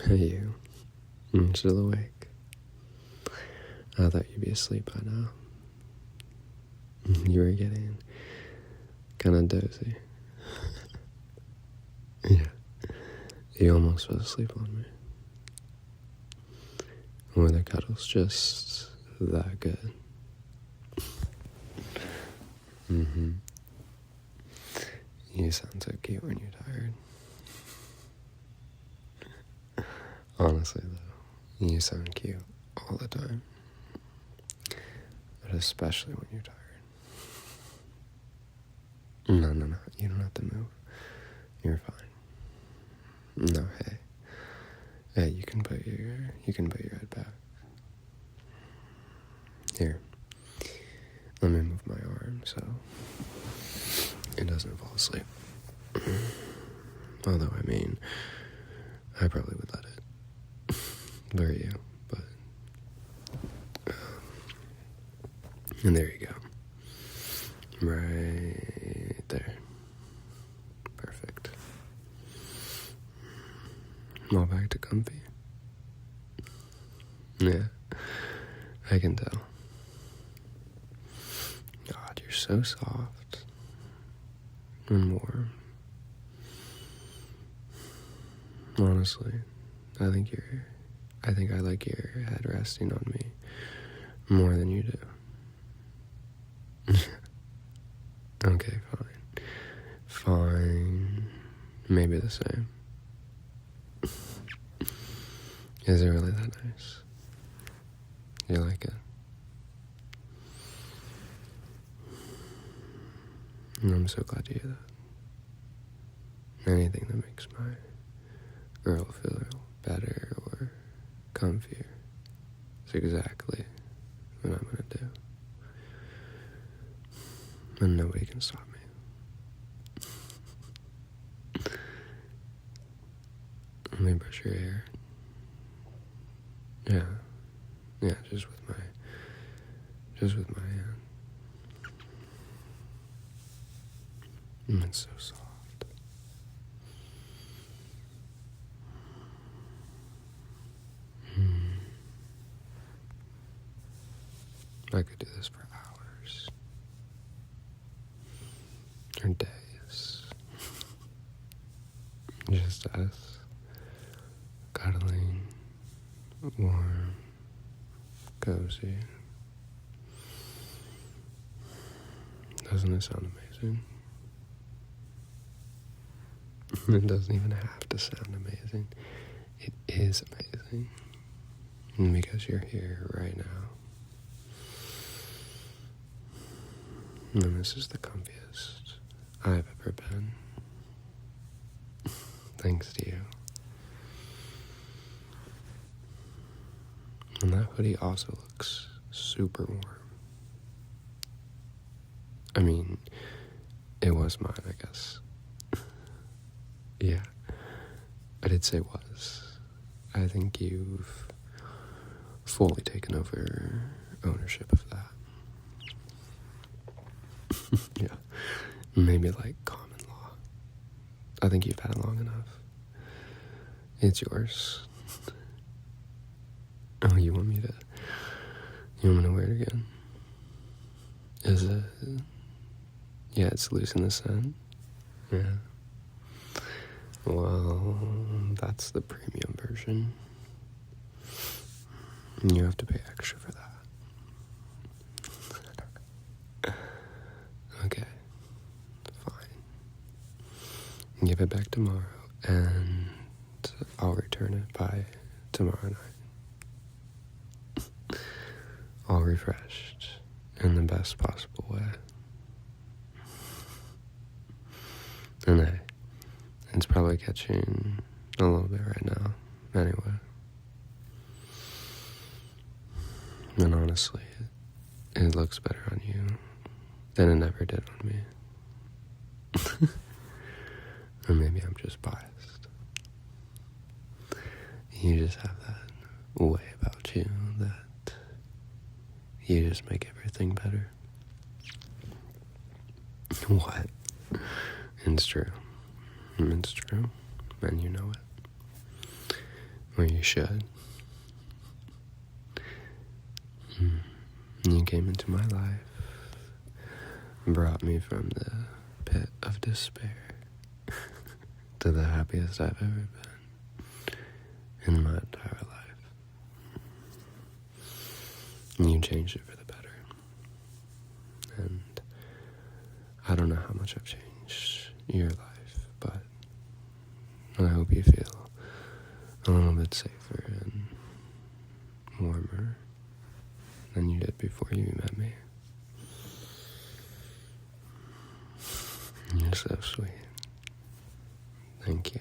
You? I'm still awake. I thought you'd be asleep by now. You were getting kind of dozy. Yeah, you almost fell asleep on me. Were the cuddles just that good? You sound so cute when you're tired. Honestly, though, you sound cute all the time. But especially when you're tired. No, you don't have to move. You're fine. No, hey, you can put your head back. Here, let me move my arm so it doesn't fall asleep. Although, I mean, I probably would let it. Were you, but... and there you go. Right there. Perfect. All back to comfy? Yeah, I can tell. God, you're so soft and warm. Honestly, I think I like your head resting on me more than you do. Okay, fine. Maybe the same. Is it really that nice? You like it? I'm so glad to hear that. Anything that makes my girl feel better or comfier is exactly what I'm gonna do. And nobody can stop me. Let me brush your hair. Yeah, just with my hand. It's so soft. I could do this for hours. Or days. Just us. Cuddling. Warm. Cozy. Doesn't it sound amazing? It doesn't even have to sound amazing. It is amazing. Because you're here right now. And this is the comfiest I've ever been. Thanks to you. And that hoodie also looks super warm. I mean, it was mine, I guess. Yeah, I did say was. I think you've fully taken over ownership of that. Yeah, maybe like common law. I think you've had it long enough. It's yours. Oh, you want me to wear it again? Is it? Yeah, it's loose in the scent. Yeah. Well, that's the premium version. You have to pay extra for that. Okay, fine. Give it back tomorrow, and I'll return it by tomorrow night. All refreshed in the best possible way. And hey, it's probably catching a little bit right now, anyway. And honestly, it looks better on you than it ever did on me. Or maybe I'm just biased. You just have that way about you that you just make everything better. What? It's true. It's true. And you know it. Or you should. You came into my life and brought me from the pit of despair to the happiest I've ever been in my entire life. And you changed it for the better. And I don't know how much I've changed your life, but I hope you feel a little bit safer and warmer than you did before you met me. You're so sweet. Thank you.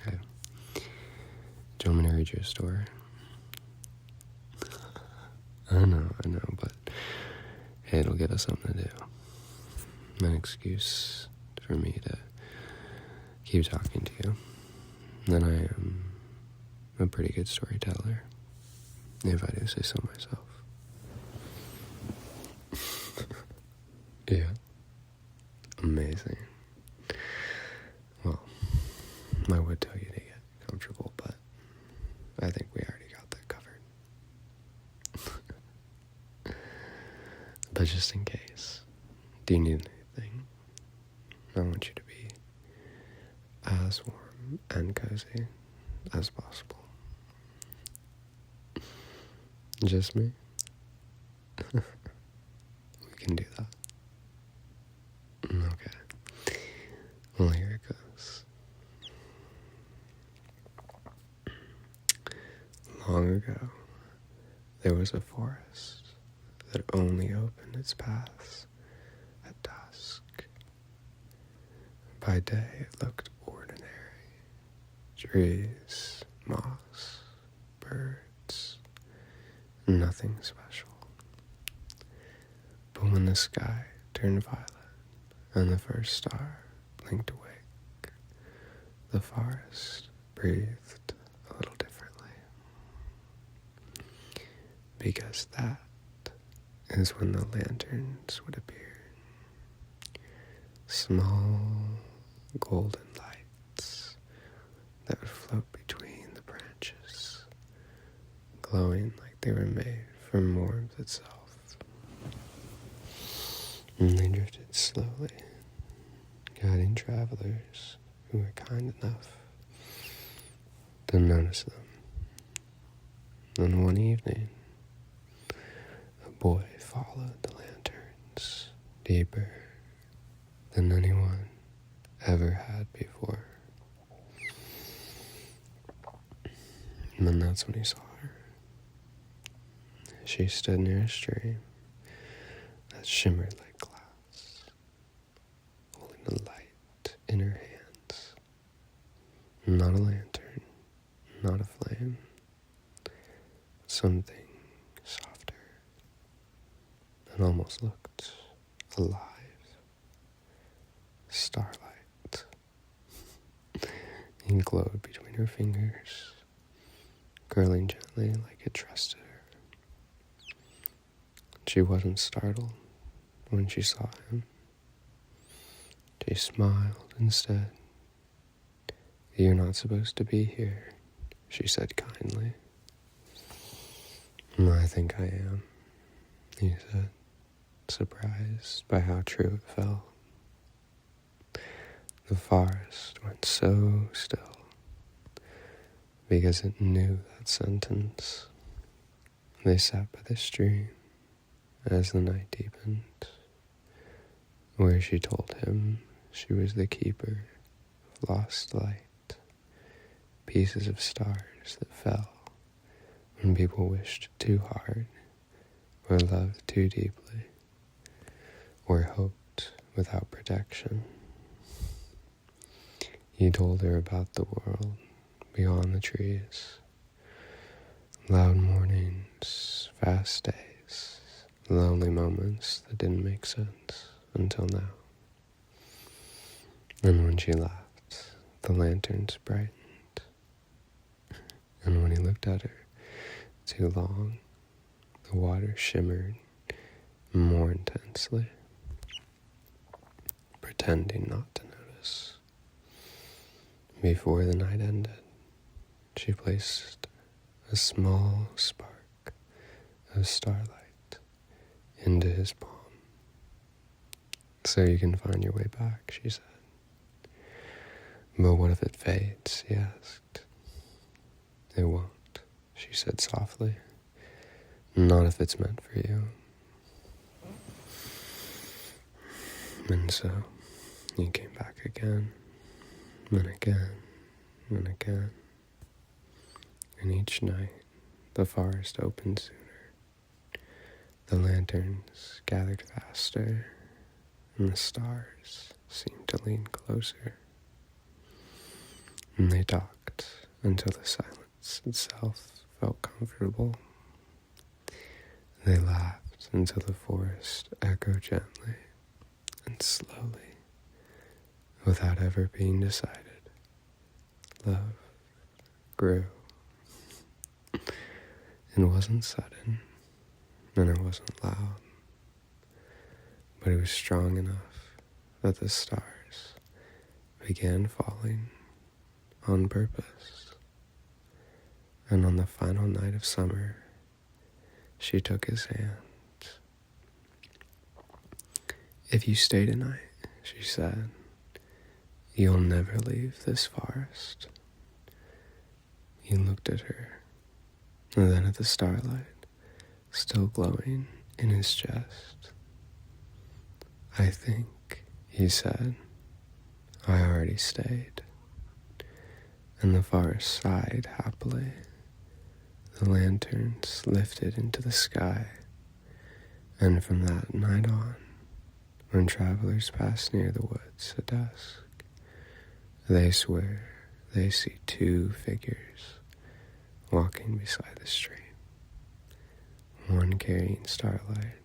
Okay. Do you want me to read you a story? I know, but hey, it'll get us something to do. An excuse for me to keep talking to you. And I am a pretty good storyteller, if I do say so myself. Yeah. Amazing. Well, I would tell you to get comfortable, but I think we already got that covered. But just in case, do you need anything? I want you to be as warm and cozy as possible. Just me? We can do that. Okay. Well, here it goes. Long ago, there was a forest that only opened its paths at dusk. By day, it looked ordinary. Trees, moss, birds, nothing special. But when the sky turned violet and the first star blinked awake, the forest breathed a little differently. Because that is when the lanterns would appear. Small golden lights that would float between the branches, glowing like they were made from warmth itself. And they drifted slowly, guiding travelers who were kind enough to notice them. And one evening, a boy followed the lanterns deeper than anyone ever had before. And then that's when he saw her. She stood near a stream that shimmered like glass, holding a light in her hands. Not a lantern, not a flame, something softer that almost looked alive. Starlight. It glowed between her fingers, curling gently like it trusted her. She wasn't startled when she saw him. She smiled instead. "You're not supposed to be here," she said kindly. "I think I am," he said, surprised by how true it felt. The forest went so still because it knew that sentence. They sat by the stream as the night deepened, where she told him she was the keeper of lost light, pieces of stars that fell when people wished too hard, or loved too deeply, or hoped without protection. He told her about the world beyond the trees, loud mornings, fast days, lonely moments that didn't make sense until now. And when she laughed, the lanterns brightened. And when he looked at her too long, the water shimmered more intensely, pretending not to notice. Before the night ended, she placed a small spark of starlight into his palm. So you can find your way back, she said. But what if it fades, he asked. It won't, she said softly. Not if it's meant for you. And so he came back again, and again, and again. And each night, the forest opened sooner. The lanterns gathered faster, and the stars seemed to lean closer. And they talked until the silence itself felt comfortable. They laughed until the forest echoed gently and slowly, without ever being decided. Love grew. It wasn't sudden, and it wasn't loud, but it was strong enough that the stars began falling on purpose. And on the final night of summer, she took his hand. If you stay tonight, she said, you'll never leave this forest. He looked at her, and then at the starlight, still glowing in his chest. I think, he said, I already stayed. And the forest sighed happily. The lanterns lifted into the sky, and from that night on, when travelers pass near the woods at dusk, they swear they see two figures walking beside the stream, one carrying starlight,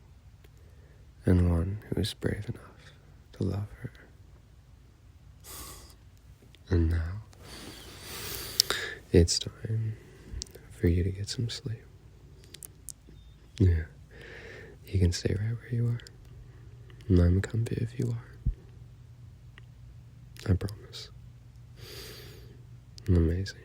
and one who is brave enough to love her. And now, it's time for you to get some sleep. Yeah, you can stay right where you are. And I'm comfy if you are. I promise. Amazing.